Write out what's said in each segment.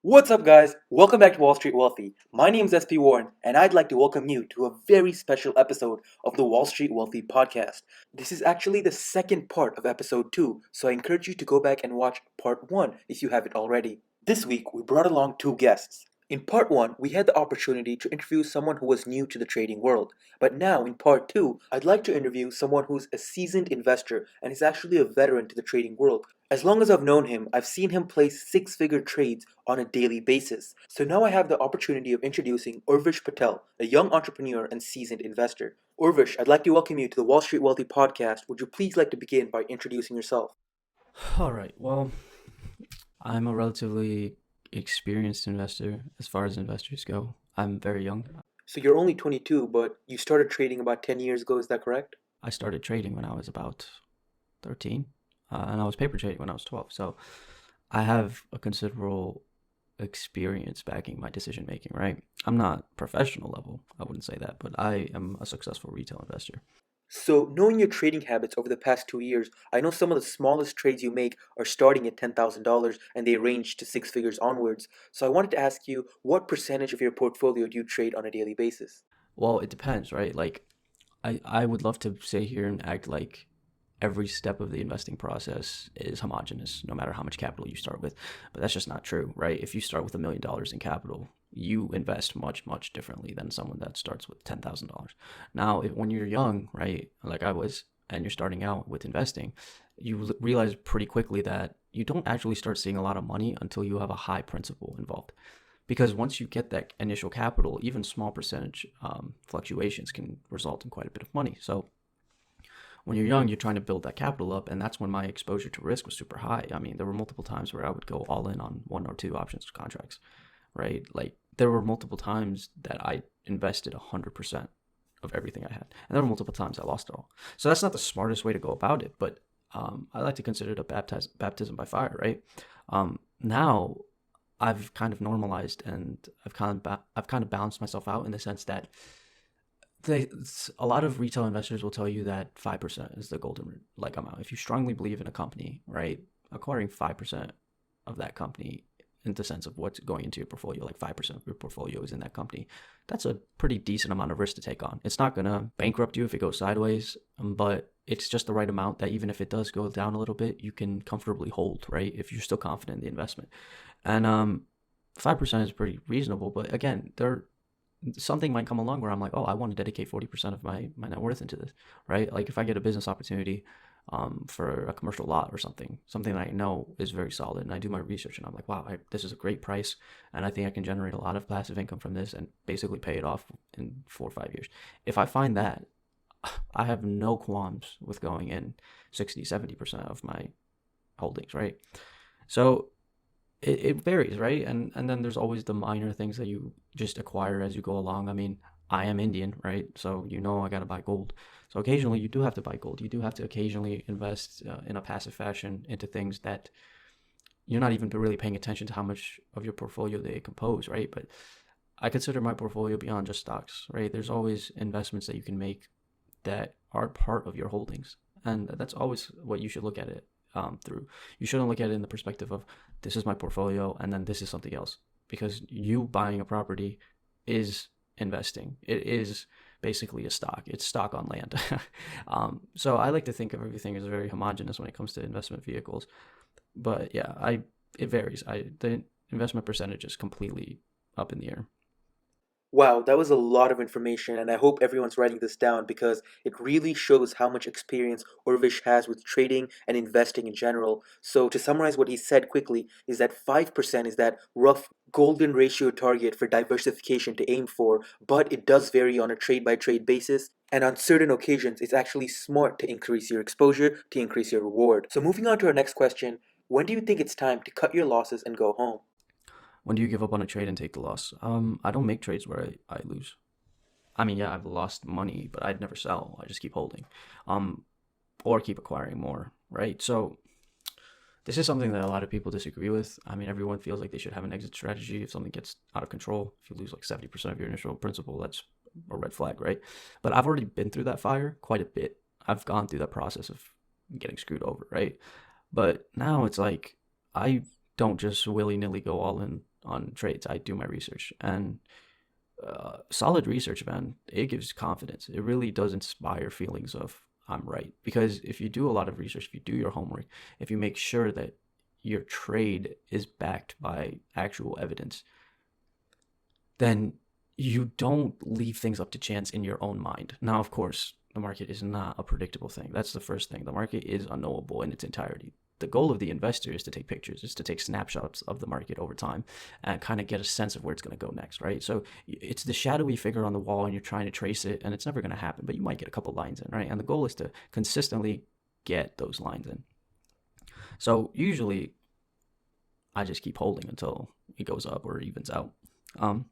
What's up, guys? Welcome back to WallStreet Wealthy. My name is SP Warren, and I'd like to welcome you to a very special episode of the WallStreet Wealthy podcast. This is actually the second part of episode 2, so I encourage you to go back and watch part 1 if you haven't already. This week, we brought along two guests. In part 1, we had the opportunity to interview someone who was new to the trading world. But now, in part 2, I'd like to interview someone who's a seasoned investor and is actually a veteran to the trading world. As long as I've known him, I've seen him place six-figure trades on a daily basis. So now I have the opportunity of introducing Urvish Patel, a young entrepreneur and seasoned investor. Urvish, I'd like to welcome you to the Wall Street Wealthy podcast. Would you please like to begin by introducing yourself? All right. Well, I'm a relatively experienced investor as far as investors go. I'm very young. So you're only 22, but you started trading about 10 years ago, is that correct? I started trading when I was about 13, and I was paper trading when I was 12. So I have a considerable experience backing my decision making, right? I'm not professional level, I wouldn't say that, but I am a successful retail investor. So, knowing your trading habits over the past 2 years, I know some of the smallest trades you make are starting at $10,000 and they range to six figures onwards. So, I wanted to ask you, what percentage of your portfolio do you trade on a daily basis? Well, it depends, right? Like, I would love to sit here and act like every step of the investing process is homogenous, no matter how much capital you start with. But that's just not true, right? If you start with $1 million in capital, you invest much, much differently than someone that starts with $10,000. Now, when you're young, right, like I was, and you're starting out with investing, you realize pretty quickly that you don't actually start seeing a lot of money until you have a high principal involved. Because once you get that initial capital, even small percentage fluctuations can result in quite a bit of money. So when you're young, you're trying to build that capital up, and that's when my exposure to risk was super high. I mean, there were multiple times where I would go all in on one or two options contracts, right? Like there were multiple times that I invested 100% of everything I had, and there were multiple times I lost it all. So that's not the smartest way to go about it, but I like to consider it a baptism by fire, right? Now I've kind of normalized and I've kind of balanced myself out in the sense that a lot of retail investors will tell you that 5% is the golden amount. If you strongly believe in a company, right, acquiring 5% of that company in the sense of what's going into your portfolio, like 5% of your portfolio is in that company, that's a pretty decent amount of risk to take on. It's not going to bankrupt you if it goes sideways, but it's just the right amount that even if it does go down a little bit, you can comfortably hold, right, if you're still confident in the investment. And 5% is pretty reasonable, but again, something might come along where I'm like, oh, I want to dedicate 40% of my net worth into this, right? Like if I get a business opportunity for a commercial lot or something that I know is very solid, and I do my research and I'm like, wow, this is a great price, and I think I can generate a lot of passive income from this and basically pay it off in 4 or 5 years. If I find that, I have no qualms with going in 60-70% of my holdings, right? So it varies, right? And then there's always the minor things that you just acquire as you go along. I mean, I am Indian, right? So I got to buy gold. So occasionally you do have to buy gold. You do have to occasionally invest in a passive fashion into things that you're not even really paying attention to how much of your portfolio they compose, right? But I consider my portfolio beyond just stocks, right? There's always investments that you can make that are part of your holdings. And that's always what you should look at it through. You shouldn't look at it in the perspective of this is my portfolio and then this is something else, because you buying a property is investing. It is basically a stock. It's stock on land. So I like to think of everything as very homogenous when it comes to investment vehicles. But yeah, it varies. The investment percentage is completely up in the air. Wow, that was a lot of information, and I hope everyone's writing this down because it really shows how much experience Urvish has with trading and investing in general. So, to summarize what he said quickly, is that 5% is that rough golden ratio target for diversification to aim for, but it does vary on a trade by trade basis. And on certain occasions, it's actually smart to increase your exposure to increase your reward. So, moving on to our next question, when do you think it's time to cut your losses and go home? When do you give up on a trade and take the loss? I don't make trades where I lose. I mean, yeah, I've lost money, but I'd never sell. I just keep holding, um, or keep acquiring more, right? So this is something that a lot of people disagree with. I mean, everyone feels like they should have an exit strategy if something gets out of control. If you lose like 70% of your initial principal, that's a red flag, right? But I've already been through that fire quite a bit. I've gone through that process of getting screwed over, right? But now it's like I don't just willy nilly go all in on trades. I do my research, and solid research, man, it gives confidence. It really does inspire feelings of I'm right. Because if you do a lot of research, if you do your homework, if you make sure that your trade is backed by actual evidence, then you don't leave things up to chance in your own mind. Now, of course, the market is not a predictable thing. That's the first thing. The market is unknowable in its entirety. The goal of the investor is to take pictures, is to take snapshots of the market over time and kind of get a sense of where it's going to go next, right? So it's the shadowy figure on the wall and you're trying to trace it and it's never going to happen, but you might get a couple lines in, right? And the goal is to consistently get those lines in. So usually I just keep holding until it goes up or evens out. Um,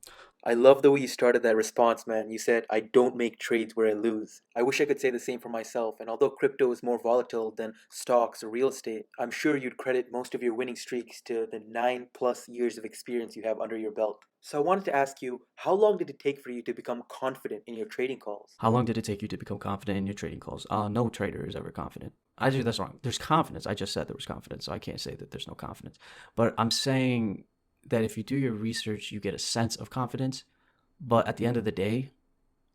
I love the way you started that response, man. You said, I don't make trades where I lose. I wish I could say the same for myself, and although crypto is more volatile than stocks or real estate, I'm sure you'd credit most of your winning streaks to the 9+ years of experience you have under your belt. So I wanted to ask you, how long did it take for you to become confident in your trading calls? How long did it take you to become confident in your trading calls? No trader is ever confident. Actually, that's wrong. There's confidence. I just said there was confidence, so I can't say that there's no confidence. But I'm saying that if you do your research, you get a sense of confidence. But at the end of the day,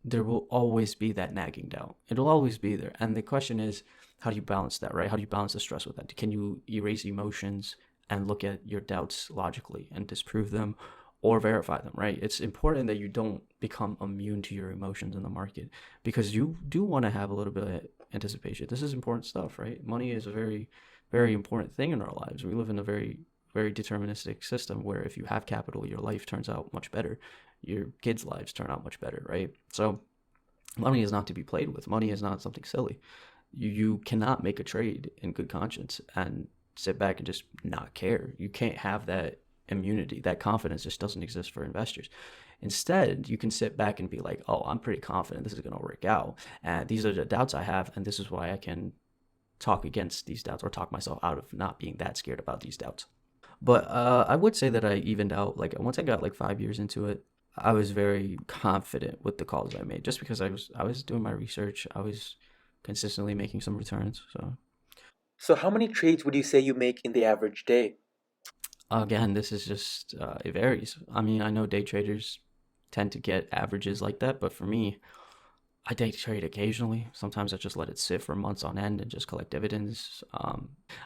there will always be that nagging doubt. It'll always be there. And the question is, how do you balance that, right? How do you balance the stress with that? Can you erase emotions and look at your doubts logically and disprove them or verify them, right? It's important that you don't become immune to your emotions in the market because you do want to have a little bit of anticipation. This is important stuff, right? Money is a very, very important thing in our lives. We live in a very, very deterministic system where if you have capital, your life turns out much better. Your kids' lives turn out much better, right? So money is not to be played with. Money is not something silly. You cannot make a trade in good conscience and sit back and just not care. You can't have that immunity. That confidence just doesn't exist for investors. Instead, you can sit back and be like, oh, I'm pretty confident this is going to work out. And these are the doubts I have. And this is why I can talk against these doubts or talk myself out of not being that scared about these doubts. But I would say that I evened out. Like once I got like 5 years into it, I was very confident with the calls I made, just because I was doing my research. I was consistently making some returns. So So, how many trades would you say you make in the average day? again, this is just it varies. I mean, I know day traders tend to get averages like that, but for me, I day trade occasionally. Sometimes I just let it sit for months on end and just collect dividends.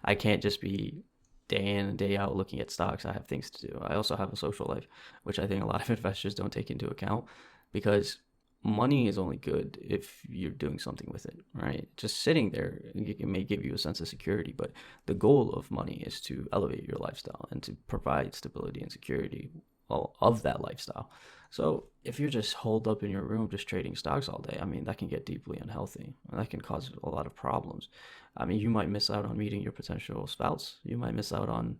I can't just be day in and day out looking at stocks. I have things to do. I also have a social life, which I think a lot of investors don't take into account because money is only good if you're doing something with it, right? Just sitting there, it may give you a sense of security, but the goal of money is to elevate your lifestyle and to provide stability and security of that lifestyle. So if you're just holed up in your room just trading stocks all day, I mean, that can get deeply unhealthy. That can cause a lot of problems. I mean, you might miss out on meeting your potential spouse. You might miss out on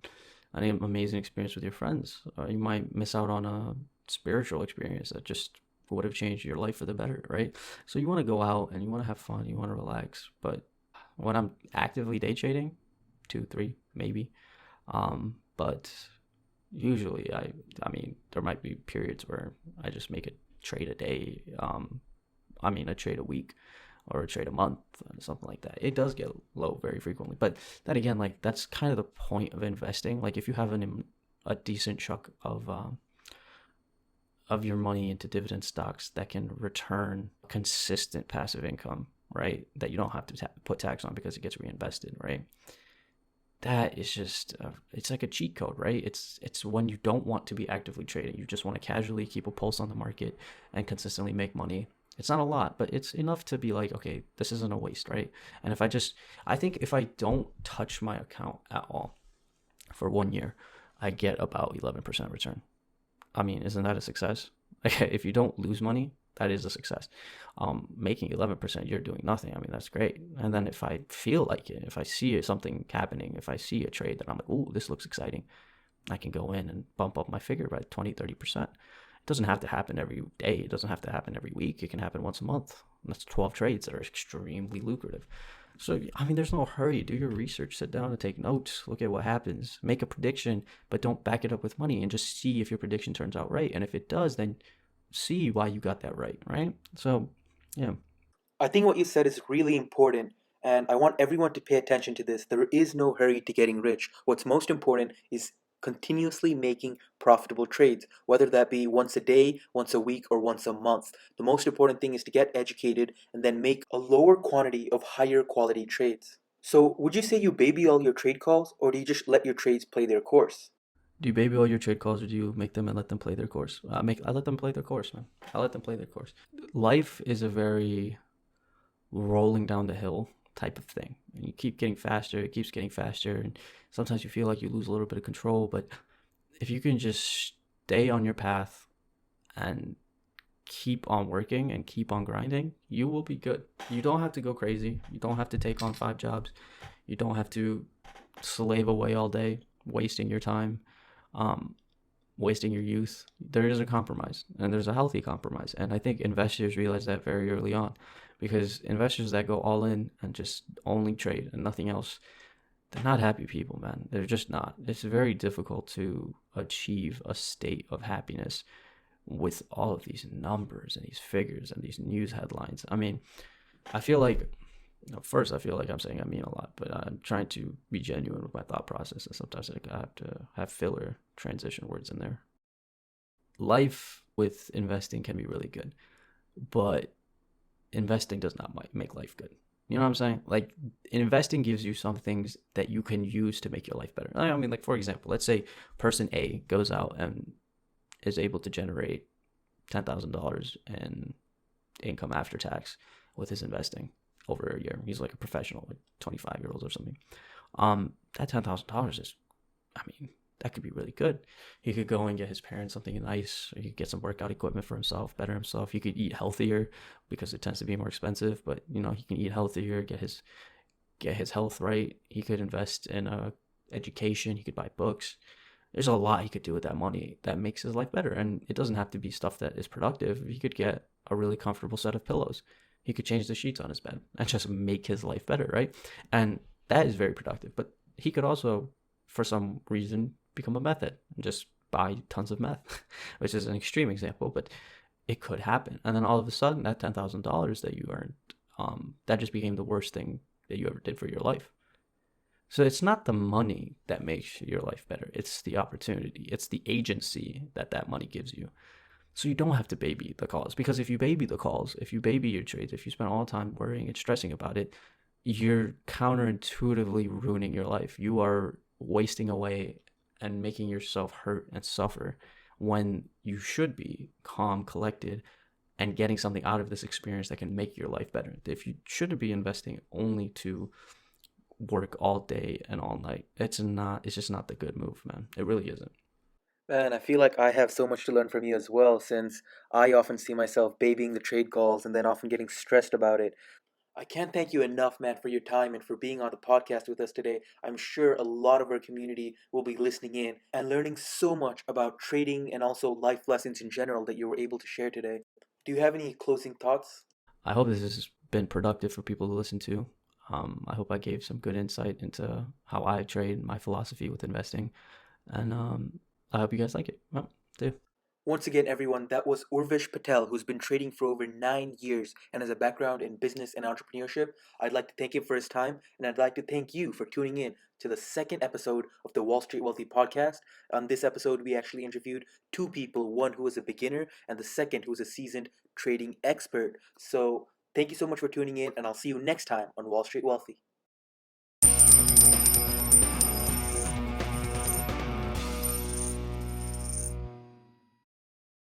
an amazing experience with your friends. Or you might miss out on a spiritual experience that just would have changed your life for the better, right? So you want to go out and you want to have fun, you want to relax. But when I'm actively day trading, two, three, maybe. But usually, I mean, there might be periods where I just make a trade a day. I mean, a trade a week or a trade a month, something like that. It does get low very frequently. But then again, like that's kind of the point of investing. Like if you have a decent chunk of your money into dividend stocks that can return consistent passive income, right? That you don't have to put tax on because it gets reinvested, right? That is just it's like a cheat code, right? It's when you don't want to be actively trading. You just want to casually keep a pulse on the market and consistently make money. It's not a lot, but it's enough to be like, okay, this isn't a waste, right? And I think if I don't touch my account at all for 1 year, I get about 11% return. I mean, isn't that a success? If you don't lose money, that is a success. Making 11%, you're doing nothing. I mean, that's great. And then if I feel like it, if I see something happening, if I see a trade that I'm like, ooh, this looks exciting, I can go in and bump up my figure by 20, 30%. It doesn't have to happen every day. It doesn't have to happen every week. It can happen once a month. And that's 12 trades that are extremely lucrative. So, I mean, there's no hurry. Do your research, sit down and take notes, look at what happens, make a prediction, but don't back it up with money and just see if your prediction turns out right. And if it does, then see why you got that right? So, yeah. I think what you said is really important, and I want everyone to pay attention to this. There is no hurry to getting rich. What's most important is continuously making profitable trades, whether that be once a day, once a week, or once a month. The most important thing is to get educated and then make a lower quantity of higher quality trades. So, would you say you baby all your trade calls, or do you just let your trades play their course? Do you baby all your trade calls, or do you make them and let them play their course? I let them play their course, man. I let them play their course. Life is a very rolling down the hill type of thing. And you keep getting faster, it keeps getting faster, and sometimes you feel like you lose a little bit of control. But if you can just stay on your path and keep on working and keep on grinding, you will be good. You don't have to go crazy. You don't have to take on 5 jobs. You don't have to slave away all day, wasting your time, um, wasting your youth. There is a compromise, and there's a healthy compromise. And I think investors realize that very early on, because investors that go all in and just only trade and nothing else, they're not happy people, man. They're just not. It's very difficult to achieve a state of happiness with all of these numbers and these figures and these news headlines. I mean, I feel like, first, I feel like I'm saying I mean a lot, but I'm trying to be genuine with my thought process, and sometimes I have to have filler transition words in there. Life with investing can be really good, but investing does not make life good. You know what I'm saying? Like, investing gives you some things that you can use to make your life better. I mean, like, for example, let's say person A goes out and is able to generate $10,000 in income after tax with his investing over a year. He's like a professional, like 25-year-olds or something. That $10,000 is, I mean, that could be really good. He could go and get his parents something nice, or he could get some workout equipment for himself, better himself. He could eat healthier because it tends to be more expensive, but he can eat healthier, get his health right. He could invest in education. He could buy books. There's a lot he could do with that money that makes his life better, and it doesn't have to be stuff that is productive. He could get a really comfortable set of pillows. He could change the sheets on his bed and just make his life better, right? And that is very productive. But he could also, for some reason, become a meth head and just buy tons of meth, which is an extreme example, but it could happen. And then all of a sudden, that $10,000 that you earned, that just became the worst thing that you ever did for your life. So it's not the money that makes your life better. It's the opportunity. It's the agency that money gives you. So you don't have to baby the calls, because if you baby the calls, if you baby your trades, if you spend all the time worrying and stressing about it, you're counterintuitively ruining your life. You are wasting away and making yourself hurt and suffer when you should be calm, collected, and getting something out of this experience that can make your life better. If you shouldn't be investing only to work all day and all night, it's just not the good move, man. It really isn't. Man, I feel like I have so much to learn from you as well, since I often see myself babying the trade calls and then often getting stressed about it. I can't thank you enough, man, for your time and for being on the podcast with us today. I'm sure a lot of our community will be listening in and learning so much about trading and also life lessons in general that you were able to share today. Do you have any closing thoughts? I hope this has been productive for people to listen to. I hope I gave some good insight into how I trade, my philosophy with investing, and I hope you guys like it. Well, do. Once again, everyone, that was Urvish Patel, who's been trading for over 9 years and has a background in business and entrepreneurship. I'd like to thank him for his time, and I'd like to thank you for tuning in to the second episode of the Wall Street Wealthy podcast. On this episode, we actually interviewed two people, one who was a beginner and the second who was a seasoned trading expert. So, thank you so much for tuning in, and I'll see you next time on Wall Street Wealthy.